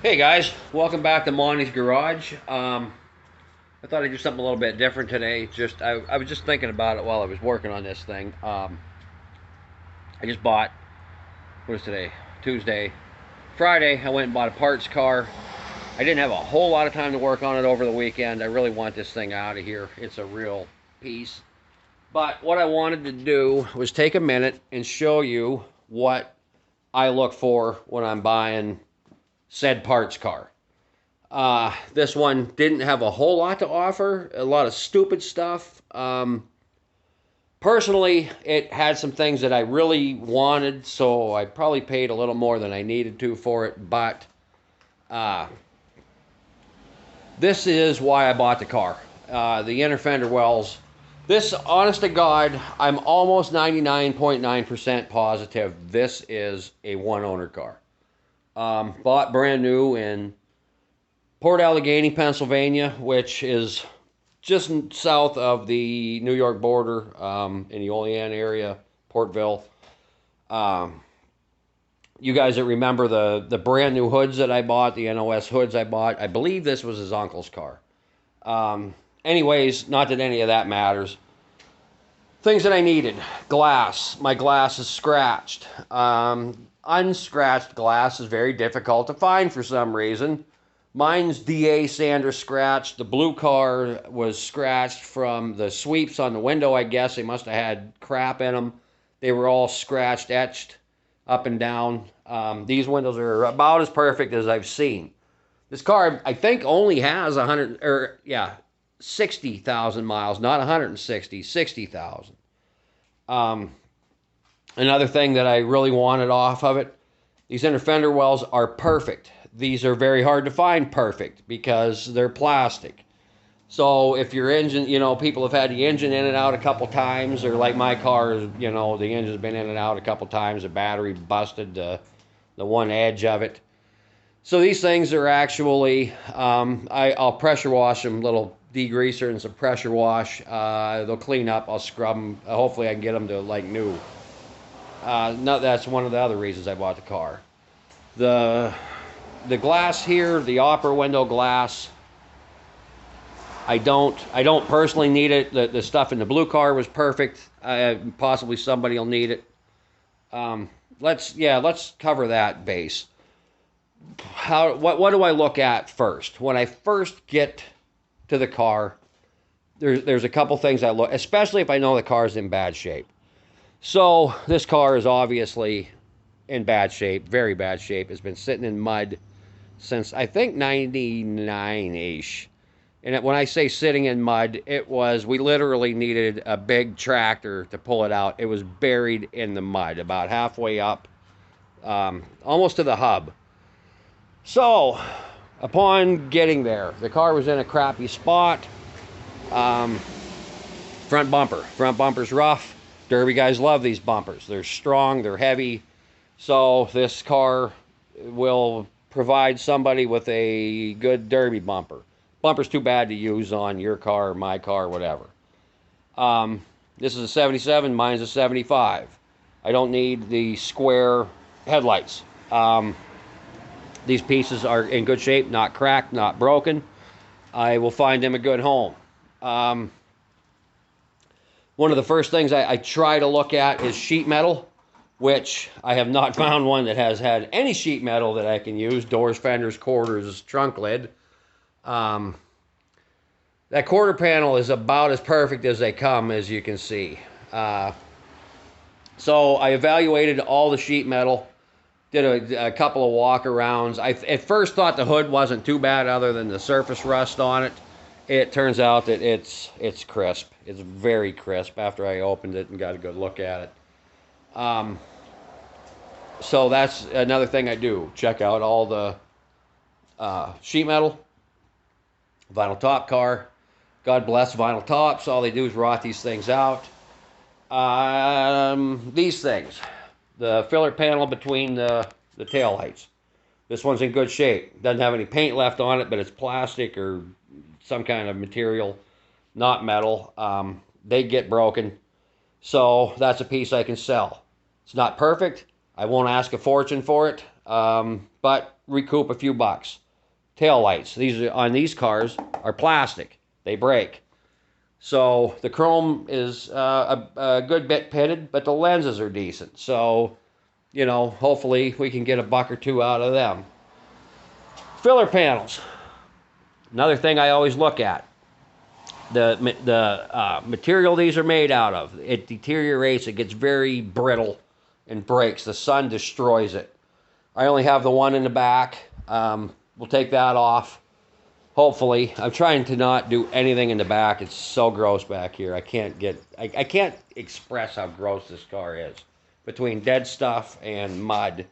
Hey guys, welcome back to Monte's Garage. I thought I'd do something a little bit different today. I was just thinking about it while I was working on this thing. I just bought, what is today? Tuesday. Friday, I went and bought a parts car. I didn't have a whole lot of time to work on it over the weekend. I really want this thing out of here. It's a real piece. But what I wanted to do was take a minute and show you what I look for when I'm buying said parts car. This one didn't have a whole lot to offer, a lot of stupid stuff. Personally, it had some things that I really wanted, so I probably paid a little more than I needed to for it, but uh, this is why I bought the car. The inner fender wells. This, honest to God, I'm almost 99.9% positive this is a one-owner car. Bought brand new in Port Allegheny, Pennsylvania, which is just south of the New York border, in the Olean area, Portville. You guys that remember the brand new hoods that I bought, the NOS hoods I bought, I believe this was his uncle's car. Anyways, not that any of that matters. Things that I needed. Glass. My glass is scratched. Unscratched glass is very difficult to find for some reason. Mine's DA sander scratched. The blue car was scratched from the sweeps on the window, I guess. They must have had crap in them. They were all scratched, etched up and down. These windows are about as perfect as I've seen. This car, I think, only has 60,000 miles, not 160, 60,000. Another thing that I really wanted off of it, these inner fender wells are perfect. These are very hard to find perfect because they're plastic. So if your engine, people have had the engine in and out a couple times, or like my car, the engine's been in and out a couple times, the battery busted the one edge of it. So these things are actually, I'll pressure wash them, little degreaser and some pressure wash. They'll clean up, I'll scrub them. Hopefully I can get them to like new. No, that's one of the other reasons I bought the car. The glass here, the upper window glass, I don't personally need it. The stuff in the blue car was perfect. Possibly somebody will need it. Let's cover that base. What do I look at first? When I first get to the car, there's a couple things I look, especially if I know the car's in bad shape. So this car is obviously in bad shape, very bad shape. It's been sitting in mud since I think 99-ish. And when I say sitting in mud, we literally needed a big tractor to pull it out. It was buried in the mud, about halfway up, almost to the hub. So, upon getting there, the car was in a crappy spot. Front bumper's rough. Derby guys love these bumpers. They're strong, they're heavy. So this car will provide somebody with a good derby bumper. Bumper's too bad to use on your car, my car, whatever. This is a 77, mine's a 75. I don't need the square headlights. These pieces are in good shape, not cracked, not broken. I will find them a good home. One of the first things I try to look at is sheet metal, which I have not found one that has had any sheet metal that I can use. Doors, fenders, quarters, trunk lid. That quarter panel is about as perfect as they come, as you can see. So I evaluated all the sheet metal, did a couple of walk-arounds. I at first thought the hood wasn't too bad other than the surface rust on it. It turns out that it's crisp. It's very crisp after I opened it and got a good look at it. So that's another thing I do. Check out all the sheet metal. Vinyl top car. God bless vinyl tops. All they do is rot these things out. These things. The filler panel between the tail lights. This one's in good shape. Doesn't have any paint left on it, but it's plastic or some kind of material, not metal. They get broken. So that's a piece I can sell. It's not perfect. I won't ask a fortune for it. but recoup a few bucks. Tail lights. On these cars are plastic. They break. So the chrome is a good bit pitted, but the lenses are decent. So, hopefully we can get a buck or two out of them. Filler panels. Another thing I always look at. The material these are made out of, it deteriorates. It gets very brittle and breaks. The sun destroys it. I only have the one in the back. We'll take that off. Hopefully. I'm trying to not do anything in the back. It's so gross back here. I can't express how gross this car is. Between dead stuff and mud.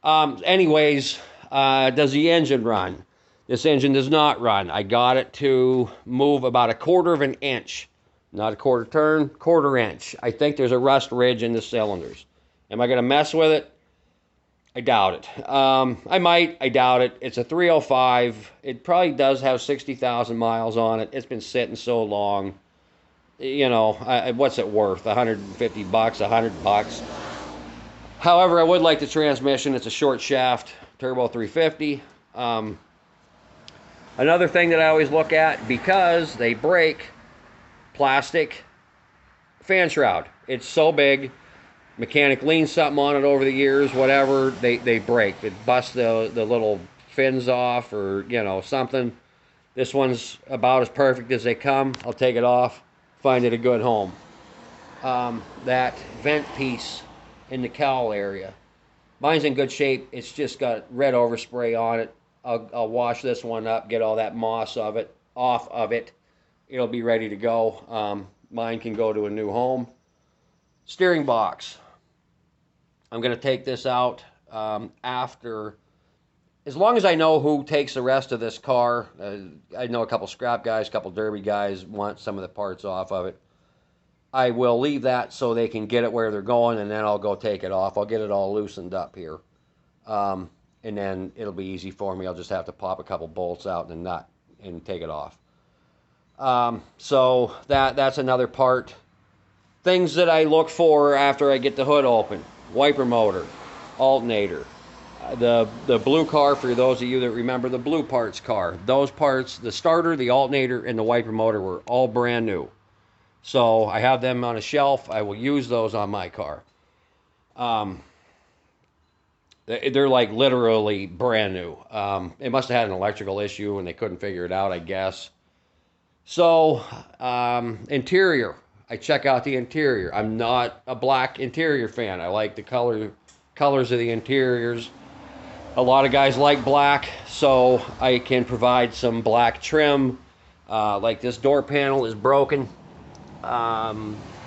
Anyways, does the engine run? This engine does not run. I got it to move about 1/4 of an inch. Not a quarter turn, 1/4 inch. I think there's a rust ridge in the cylinders. Am I going to mess with it? I doubt it. I might. I doubt it. It's a 305. It probably does have 60,000 miles on it. It's been sitting so long. What's it worth? 150 bucks, 100 bucks. However, I would like the transmission. It's a short shaft turbo 350. Another thing that I always look at, because they break, plastic fan shroud. It's so big. Mechanic leans something on it over the years, whatever, they break. It busts the little fins off or, something. This one's about as perfect as they come. I'll take it off, find it a good home. That vent piece in the cowl area. Mine's in good shape. It's just got red overspray on it. I'll wash this one up, get all that moss off of it. It'll be ready to go. Mine can go to a new home. Steering box. I'm going to take this out after, as long as I know who takes the rest of this car. I know a couple scrap guys, a couple derby guys want some of the parts off of it. I will leave that so they can get it where they're going, and then I'll go take it off. I'll get it all loosened up here. And then it'll be easy for me. I'll just have to pop a couple bolts out and a nut and take it off. So that's another part. Things that I look for after I get the hood open. Wiper motor, alternator. The blue car, for those of you that remember the blue parts car. Those parts, the starter, the alternator, and the wiper motor were all brand new. So I have them on a shelf. I will use those on my car. They're like literally brand new. It must have had an electrical issue and they couldn't figure it out, I guess. So, interior. I check out the interior. I'm not a black interior fan. I like the colors of the interiors. A lot of guys like black, so I can provide some black trim. Like this door panel is broken.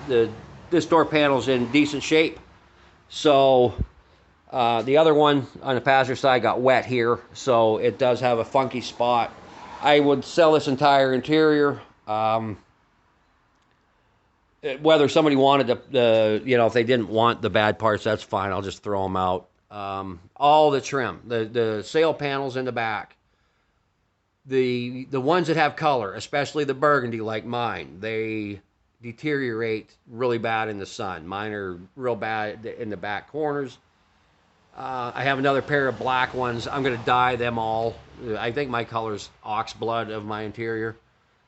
This door panel's in decent shape. So the other one on the passenger side got wet here, so it does have a funky spot. I would sell this entire interior. Whether somebody wanted if they didn't want the bad parts, that's fine. I'll just throw them out. All the trim, the sail panels in the back, the ones that have color, especially the burgundy like mine, they deteriorate really bad in the sun. Mine are real bad in the back corners. I have another pair of black ones. I'm going to dye them all. I think my color's ox blood of my interior.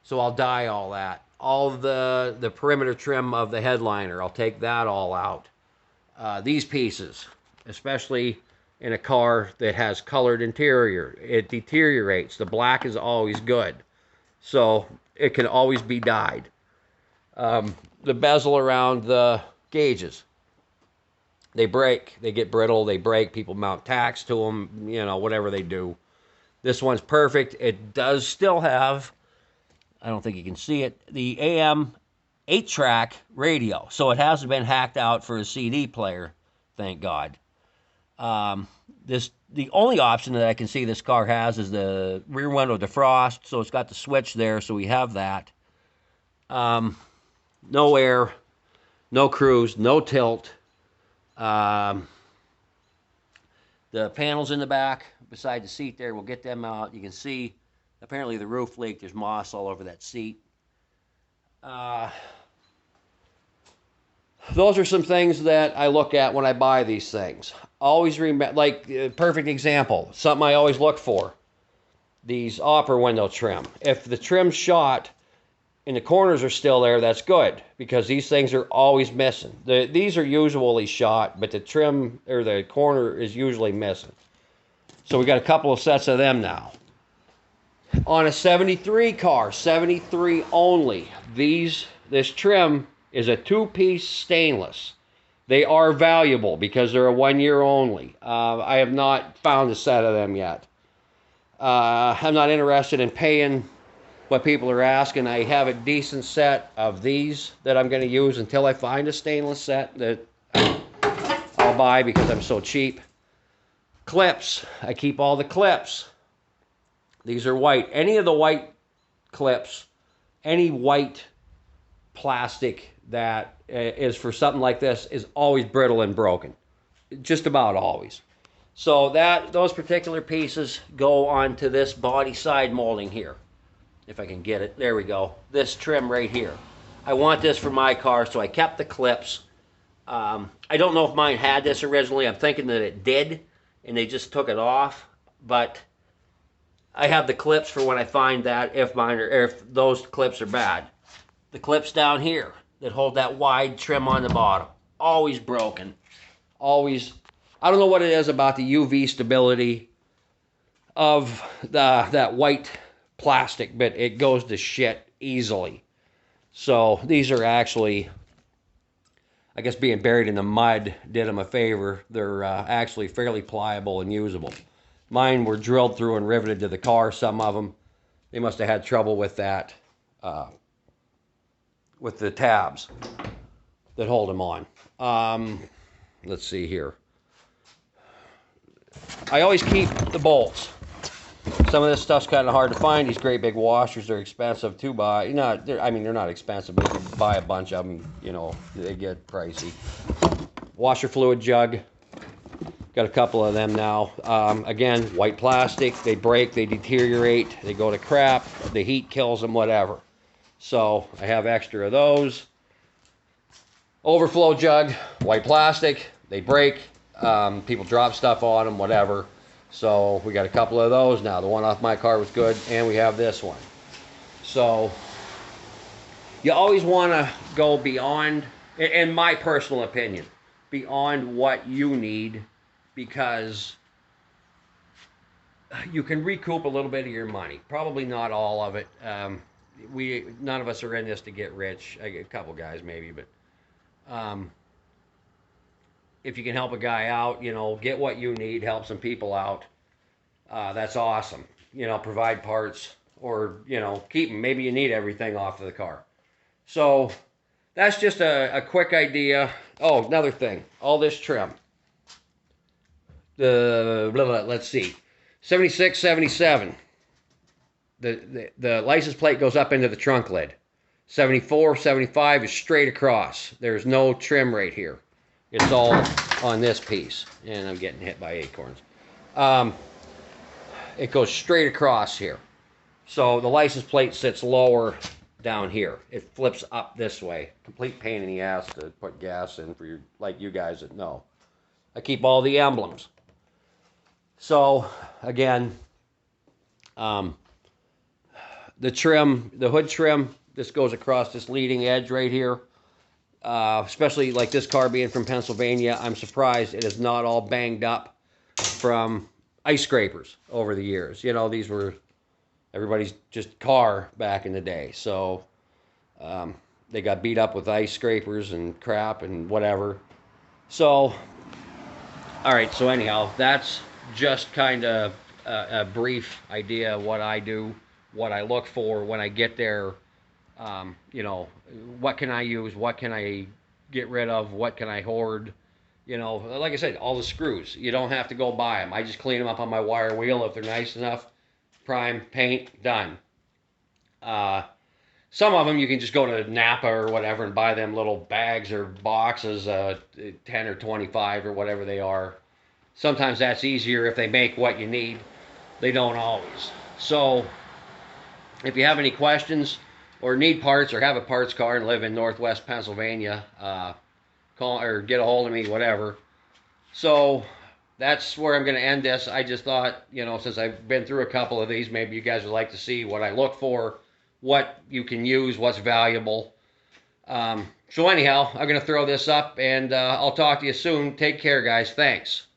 So I'll dye all that. All the perimeter trim of the headliner, I'll take that all out. These pieces, especially in a car that has colored interior, it deteriorates. The black is always good. So it can always be dyed. The bezel around the gauges, they break, they get brittle, they break, people mount tacks to them, whatever they do. This one's perfect. It does still have, I don't think you can see it, the AM 8-track radio. So it hasn't been hacked out for a CD player, thank God. The only option that I can see this car has is the rear window defrost. So it's got the switch there, so we have that. No air, no cruise, no tilt. The panels in the back beside the seat there, we'll get them out. You can see apparently the roof leaked. There's moss all over that seat. those are some things that I look at when I buy these things. Always remember, like, perfect example, something I always look for, these upper window trim. If the trim's shot and the corners are still there, that's good, because these things are always missing. These are usually shot, but the trim or the corner is usually missing. So we got a couple of sets of them now. On a 73 car, 73 only, this trim is a two-piece stainless. They are valuable because they're a 1 year only. I have not found a set of them yet. I'm not interested in paying what people are asking. I have a decent set of these that I'm going to use until I find a stainless set that I'll buy because I'm so cheap. Clips. I keep all the clips. These are white. Any of the white clips, any white plastic that is for something like this is always brittle and broken. Just about always. So those particular pieces go onto this body side molding here. If I can get it. There we go. This trim right here. I want this for my car, so I kept the clips. I don't know if mine had this originally. I'm thinking that it did, and they just took it off. But I have the clips for when I find that if those clips are bad. The clips down here that hold that wide trim on the bottom. Always broken. Always. I don't know what it is about the UV stability of that white plastic, but it goes to shit easily. So these are actually, I guess being buried in the mud did them a favor. They're actually fairly pliable and usable. Mine were drilled through and riveted to the car, some of them. They must have had trouble with that, with the tabs that hold them on. Let's see here. I always keep the bolts. Some of this stuff's kind of hard to find. These great big washers are expensive to buy. They're not expensive, but if you buy a bunch of them, they get pricey. Washer fluid jug. Got a couple of them now. Again, white plastic. They break, they deteriorate, they go to crap. The heat kills them, whatever. So I have extra of those. Overflow jug, white plastic. They break. People drop stuff on them, whatever. So we got a couple of those now. The one off my car was good, and we have this one. So you always want to go beyond, in my personal opinion, beyond what you need, because you can recoup a little bit of your money. Probably not all of it. None of us are in this to get rich. A couple guys maybe, but if you can help a guy out, get what you need, help some people out, that's awesome. Provide parts, or, keep them. Maybe you need everything off of the car. So that's just a quick idea. Oh, another thing, all this trim. Let's see, 76, 77. The license plate goes up into the trunk lid. 74, 75 is straight across. There's no trim right here. It's all on this piece. And I'm getting hit by acorns. It goes straight across here. So the license plate sits lower down here. It flips up this way. Complete pain in the ass to put gas in for you guys that know. I keep all the emblems. So again, the trim, the hood trim, this goes across this leading edge right here. Especially like this car being from Pennsylvania, I'm surprised it is not all banged up from ice scrapers over the years. These were everybody's just car back in the day. So they got beat up with ice scrapers and crap and whatever. So, all right, so anyhow, that's just kind of a brief idea of what I do, what I look for when I get there. What can I use? What can I get rid of? What can I hoard? Like I said, all the screws. You don't have to go buy them. I just clean them up on my wire wheel if they're nice enough. Prime, paint, done. Some of them you can just go to Napa or whatever and buy them little bags or boxes, 10 or 25 or whatever they are. Sometimes that's easier if they make what you need. They don't always. So if you have any questions or need parts or have a parts car and live in Northwest Pennsylvania, call or get a hold of me, whatever. So that's where I'm going to end this. I just thought, since I've been through a couple of these, maybe you guys would like to see what I look for, what you can use, what's valuable. So anyhow, I'm going to throw this up, and I'll talk to you soon. Take care, guys. Thanks.